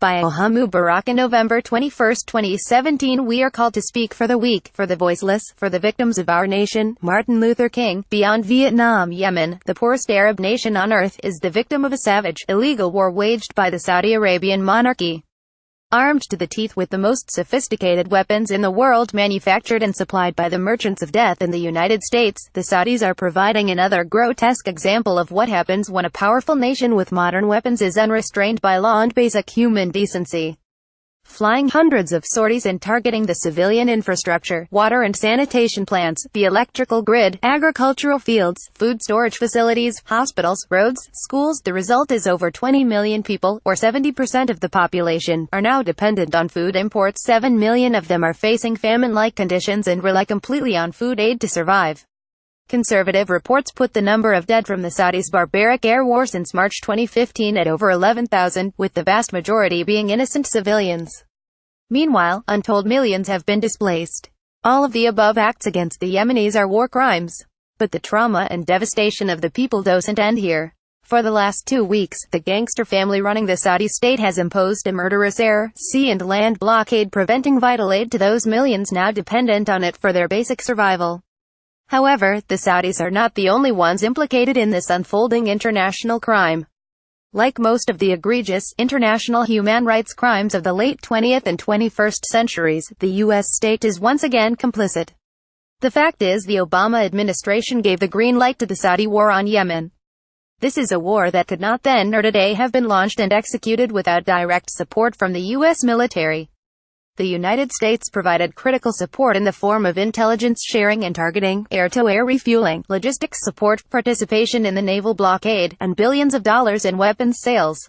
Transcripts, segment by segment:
by Ohamu Baraka. November 21, 2017. We are called to speak for the weak, for the voiceless, for the victims of our nation. Martin Luther King. Beyond Vietnam, Yemen, the poorest Arab nation on earth, is the victim of a savage, illegal war waged by the Saudi Arabian monarchy. Armed to the teeth with the most sophisticated weapons in the world, manufactured and supplied by the merchants of death in the United States, the Saudis are providing another grotesque example of what happens when a powerful nation with modern weapons is unrestrained by law and basic human decency. Flying hundreds of sorties and targeting the civilian infrastructure, water and sanitation plants, the electrical grid, agricultural fields, food storage facilities, hospitals, roads, schools. The result is over 20 million people, or 70% of the population, are now dependent on food imports. 7 million of them are facing famine-like conditions and rely completely on food aid to survive. Conservative reports put the number of dead from the Saudis' barbaric air war since March 2015 at over 11,000, with the vast majority being innocent civilians. Meanwhile, untold millions have been displaced. All of the above acts against the Yemenis are war crimes. But the trauma and devastation of the people doesn't end here. For the last 2 weeks, the gangster family running the Saudi state has imposed a murderous air, sea and land blockade, preventing vital aid to those millions now dependent on it for their basic survival. However, the Saudis are not the only ones implicated in this unfolding international crime. Like most of the egregious, international human rights crimes of the late 20th and 21st centuries, the U.S. state is once again complicit. The fact is, the Obama administration gave the green light to the Saudi war on Yemen. This is a war that could not then or today have been launched and executed without direct support from the U.S. military. The United States provided critical support in the form of intelligence sharing and targeting, air-to-air refueling, logistics support, participation in the naval blockade, and billions of dollars in weapons sales.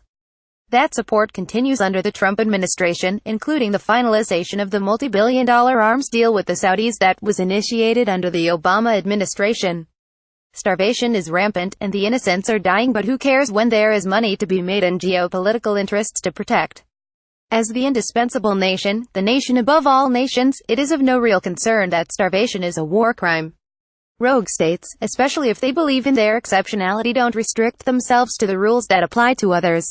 That support continues under the Trump administration, including the finalization of the multi-billion-dollar arms deal with the Saudis that was initiated under the Obama administration. Starvation is rampant, and the innocents are dying, but who cares when there is money to be made and geopolitical interests to protect? As the indispensable nation, the nation above all nations, it is of no real concern that starvation is a war crime. Rogue states, especially if they believe in their exceptionality, don't restrict themselves to the rules that apply to others.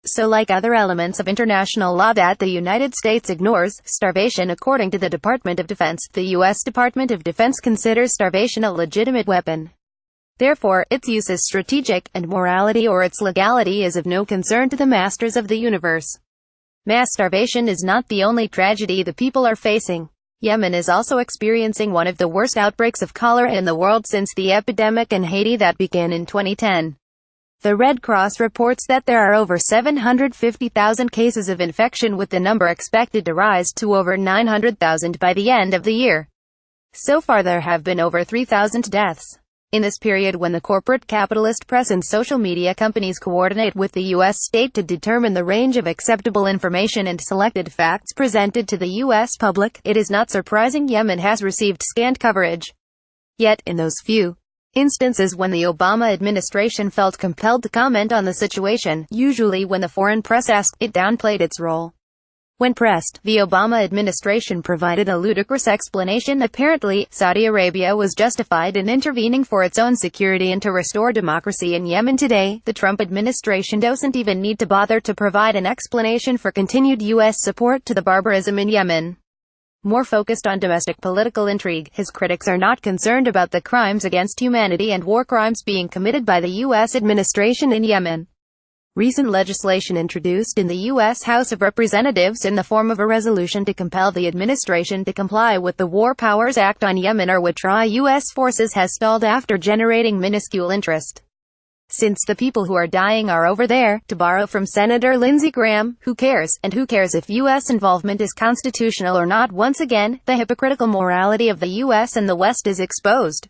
So like other elements of international law that the United States ignores, starvation, according to the Department of Defense, the U.S. Department of Defense considers starvation a legitimate weapon. Therefore, its use is strategic, and morality or its legality is of no concern to the masters of the universe. Mass starvation is not the only tragedy the people are facing. Yemen is also experiencing one of the worst outbreaks of cholera in the world since the epidemic in Haiti that began in 2010. The Red Cross reports that there are over 750,000 cases of infection, with the number expected to rise to over 900,000 by the end of the year. So far there have been over 3,000 deaths. In this period, when the corporate capitalist press and social media companies coordinate with the U.S. state to determine the range of acceptable information and selected facts presented to the U.S. public, it is not surprising Yemen has received scant coverage. Yet, in those few instances when the Obama administration felt compelled to comment on the situation, usually when the foreign press asked, it downplayed its role. When pressed, the Obama administration provided a ludicrous explanation. Apparently, Saudi Arabia was justified in intervening for its own security and to restore democracy in Yemen. Today, the Trump administration doesn't even need to bother to provide an explanation for continued U.S. support to the barbarism in Yemen. More focused on domestic political intrigue, his critics are not concerned about the crimes against humanity and war crimes being committed by the U.S. administration in Yemen. Recent legislation introduced in the U.S. House of Representatives in the form of a resolution to compel the administration to comply with the War Powers Act on Yemen or withdraw U.S. forces has stalled after generating minuscule interest. Since the people who are dying are over there, to borrow from Senator Lindsey Graham, who cares? And who cares if U.S. involvement is constitutional or not? Once again, the hypocritical morality of the U.S. and the West is exposed.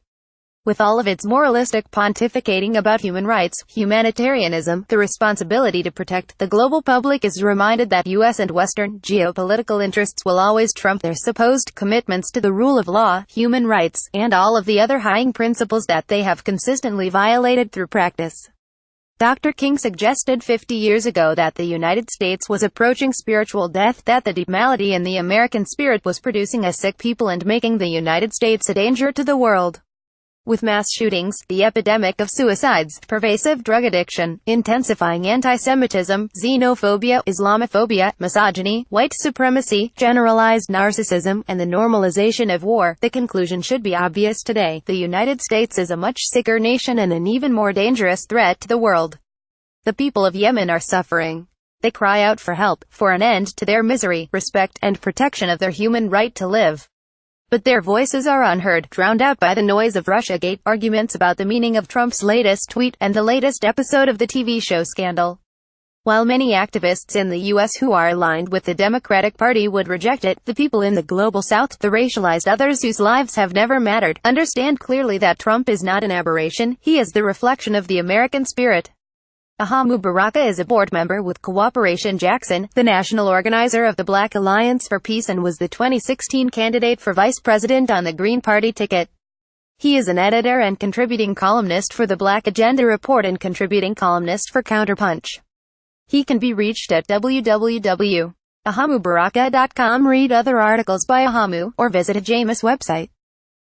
With all of its moralistic pontificating about human rights, humanitarianism, the responsibility to protect the global public is reminded that U.S. and Western geopolitical interests will always trump their supposed commitments to the rule of law, human rights, and all of the other high principles that they have consistently violated through practice. Dr. King suggested 50 years ago that the United States was approaching spiritual death, that the deep malady in the American spirit was producing a sick people and making the United States a danger to the world. With mass shootings, the epidemic of suicides, pervasive drug addiction, intensifying anti-Semitism, xenophobia, Islamophobia, misogyny, white supremacy, generalized narcissism, and the normalization of war, the conclusion should be obvious today. The United States is a much sicker nation and an even more dangerous threat to the world. The people of Yemen are suffering. They cry out for help, for an end to their misery, respect, and protection of their human right to live. But their voices are unheard, drowned out by the noise of Russiagate, arguments about the meaning of Trump's latest tweet, and the latest episode of the TV show Scandal. While many activists in the U.S. who are aligned with the Democratic Party would reject it, the people in the global South, the racialized others whose lives have never mattered, understand clearly that Trump is not an aberration, he is the reflection of the American spirit. Ahamu Baraka is a board member with Cooperation Jackson, the national organizer of the Black Alliance for Peace, and was the 2016 candidate for vice president on the Green Party ticket. He is an editor and contributing columnist for the Black Agenda Report and contributing columnist for Counterpunch. He can be reached at www.ahamubaraka.com, read other articles by Ahamu, or visit Jameis' website.